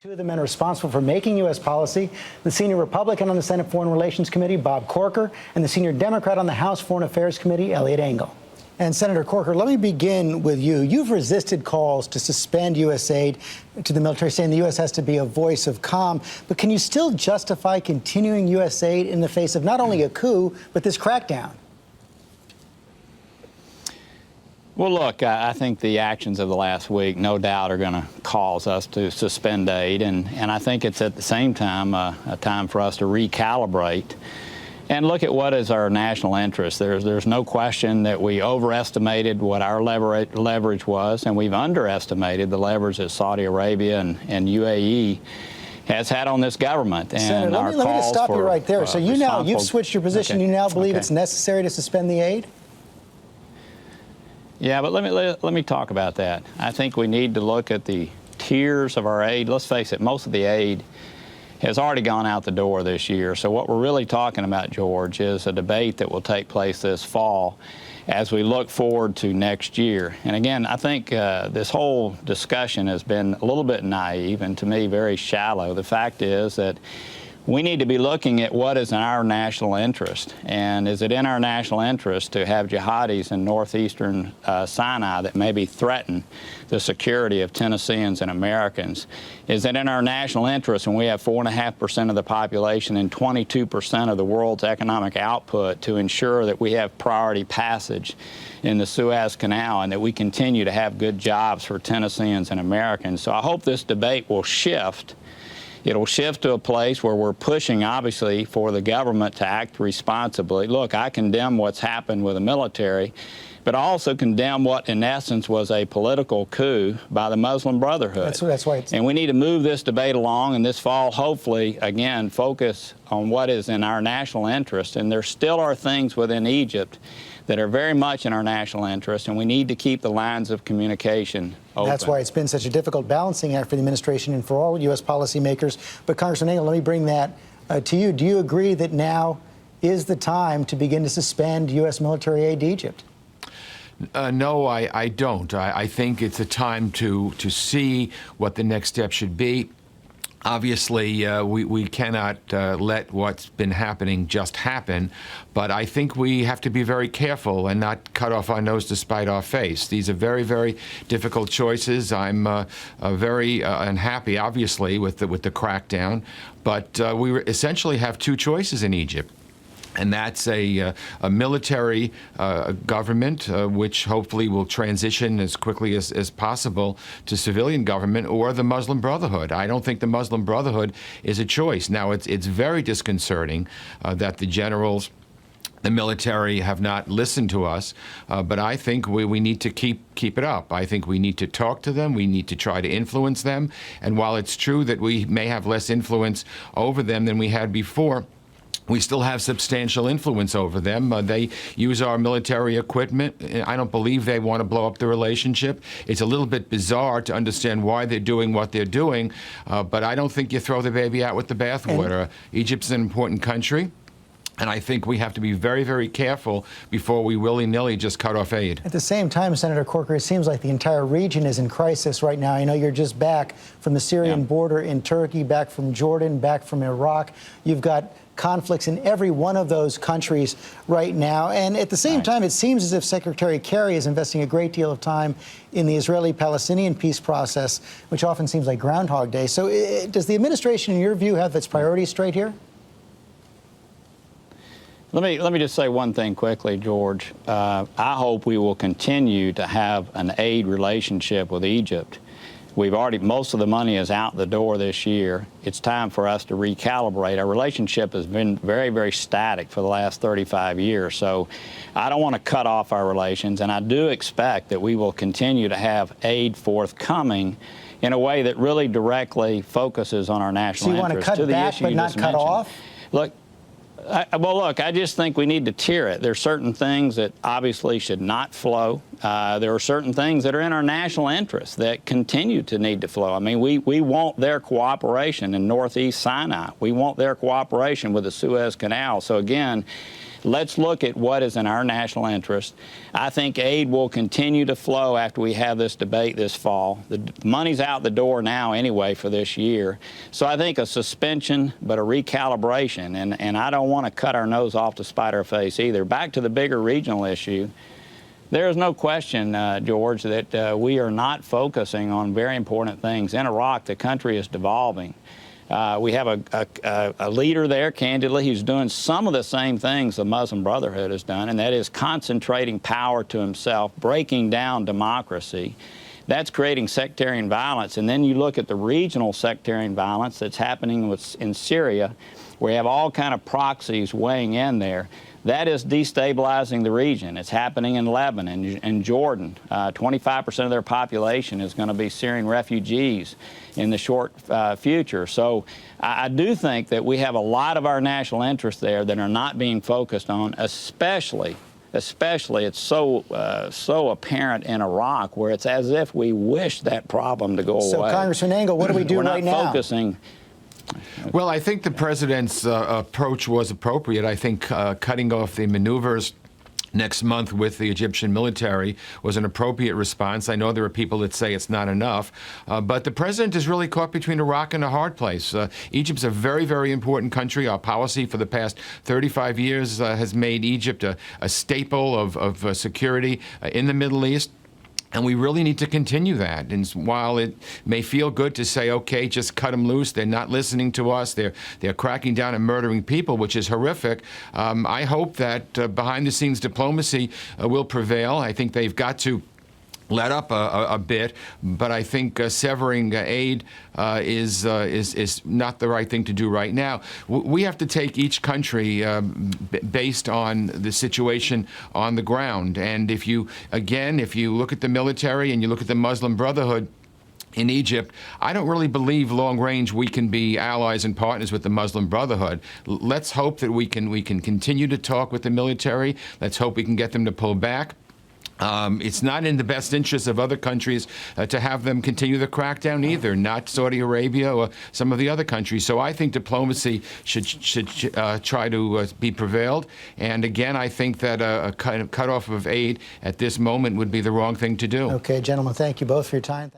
Two of the men responsible for making U.S. policy, the senior Republican on the Senate Foreign Relations Committee, Bob Corker, and the senior Democrat on the House Foreign Affairs Committee, Eliot Engel. And Senator Corker, let me begin with you. You've resisted calls to suspend U.S. aid to the military, saying the U.S. has to be a voice of calm. But can you still justify continuing U.S. aid in the face of not only a coup, but this crackdown? Well, look, I think the actions of the last week, no doubt, are going to cause us to suspend aid. And I think it's at the same time a time for us to recalibrate and look at what is our national interest. There's no question that we overestimated what our leverage was, and we've underestimated the leverage that Saudi Arabia and UAE has had on this government. And Senator, let me just stop you right there. So you've switched your position. Okay. You now believe it's necessary to suspend the aid? Yeah, but let me talk about that. I think we need to look at the tiers of our aid. Let's face it, most of the aid has already gone out the door this year. So what we're really talking about, George, is a debate that will take place this fall as we look forward to next year. And again, I think this whole discussion has been a little bit naive and, to me, very shallow. The fact is that we need to be looking at what is in our national interest. And is it in our national interest to have jihadis in northeastern Sinai that maybe threaten the security of Tennesseans and Americans? Is it in our national interest when we have 4.5% of the population and 22% of the world's economic output to ensure that we have priority passage in the Suez Canal and that we continue to have good jobs for Tennesseans and Americans? So I hope this debate will shift. It'll shift to a place where we're pushing, obviously, for the government to act responsibly. Look, I condemn what's happened with the military, but I also condemn what, in essence, was a political coup by the Muslim Brotherhood. That's why and we need to move this debate along, and this fall, hopefully, again, focus on what is in our national interest. And there still are things within Egypt that are very much in our national interest, and we need to keep the lines of communication open. That's why it's been such a difficult balancing act for the administration and for all U.S. policymakers. But Congressman Engel, let me bring that to you. Do you agree that now is the time to begin to suspend U.S. military aid to Egypt? No, I don't. I think it's a time to see what the next step should be. Obviously, we cannot let what's been happening just happen, but I think we have to be very careful and not cut off our nose to spite our face. These are very, very difficult choices. I'm very unhappy, obviously, with the crackdown, but we essentially have two choices in Egypt. And that's a military government, which hopefully will transition as quickly as possible to civilian government, or the Muslim Brotherhood. I don't think the Muslim Brotherhood is a choice. Now, it's very disconcerting that the generals, the military, have not listened to us, but I think we need to keep it up. I think we need to talk to them. We need to try to influence them. And while it's true that we may have less influence over them than we had before, we still have substantial influence over them. They use our military equipment. I don't believe they want to blow up the relationship. It's a little bit bizarre to understand why they're doing what they're doing, but I don't think you throw the baby out with the bathwater. Egypt's an important country, and I think we have to be very, very careful before we willy-nilly just cut off aid. At the same time, Senator Corker, it seems like the entire region is in crisis right now. I know you're just back from the Syrian border in Turkey, back from Jordan, back from Iraq. You've got conflicts in every one of those countries right now. And at the same time, it seems as if Secretary Kerry is investing a great deal of time in the Israeli-Palestinian peace process, which often seems like Groundhog Day. So does the administration, in your view, have its priorities straight here? Let me just say one thing quickly, George. I hope we will continue to have an aid relationship with Egypt. Most of the money is out the door this year. It's time for us to recalibrate. Our relationship has been very, very static for the last 35 years. So I don't want to cut off our relations, and I do expect that we will continue to have aid forthcoming in a way that really directly focuses on our national interest. So you want to cut back but not cut off? Look, I just think we need to tier it. There are certain things that obviously should not flow. There are certain things that are in our national interest that continue to need to flow. I mean, we want their cooperation in northeast Sinai. We want their cooperation with the Suez Canal. So again, let's look at what is in our national interest. I think aid will continue to flow after we have this debate this fall. The money's out the door now anyway for this year. So I think a suspension, but a recalibration. And I don't want to cut our nose off to spite our face either. Back to the bigger regional issue. There is no question, George, that we are not focusing on very important things. In Iraq, the country is devolving. We have a leader there, candidly, who's doing some of the same things the Muslim Brotherhood has done, and that is concentrating power to himself, breaking down democracy. That's creating sectarian violence. And then you look at the regional sectarian violence that's happening in Syria, where you have all kind of proxies weighing in there. That is destabilizing the region. It's happening in Lebanon and Jordan. 25% of their population is going to be Syrian refugees in the short future. So I do think that we have a lot of our national interests there that are not being focused on, especially it's so apparent in Iraq, where it's as if we wish that problem to go away. So, Congressman Engel, what do we do right now? We're not focusing. Well, I think the president's approach was appropriate. I think cutting off the maneuvers next month with the Egyptian military was an appropriate response. I know there are people that say it's not enough, but the president is really caught between a rock and a hard place. Egypt's a very, very important country. Our policy for the past 35 years has made Egypt a staple of security in the Middle East. And we really need to continue that. And while it may feel good to say, okay, just cut them loose, they're not listening to us, they're cracking down and murdering people, which is horrific, I hope that behind-the-scenes diplomacy will prevail. I think they've got to let up a bit, but I think severing aid is not the right thing to do right now. We have to take each country based on the situation on the ground. And if you look at the military and you look at the Muslim Brotherhood in Egypt, I don't really believe long range we can be allies and partners with the Muslim Brotherhood. Let's hope that we can continue to talk with the military. Let's hope we can get them to pull back. It's not in the best interest of other countries to have them continue the crackdown either, not Saudi Arabia or some of the other countries. So I think diplomacy should try to be prevailed. And again, I think that a kind of cutoff of aid at this moment would be the wrong thing to do. Okay, gentlemen, thank you both for your time.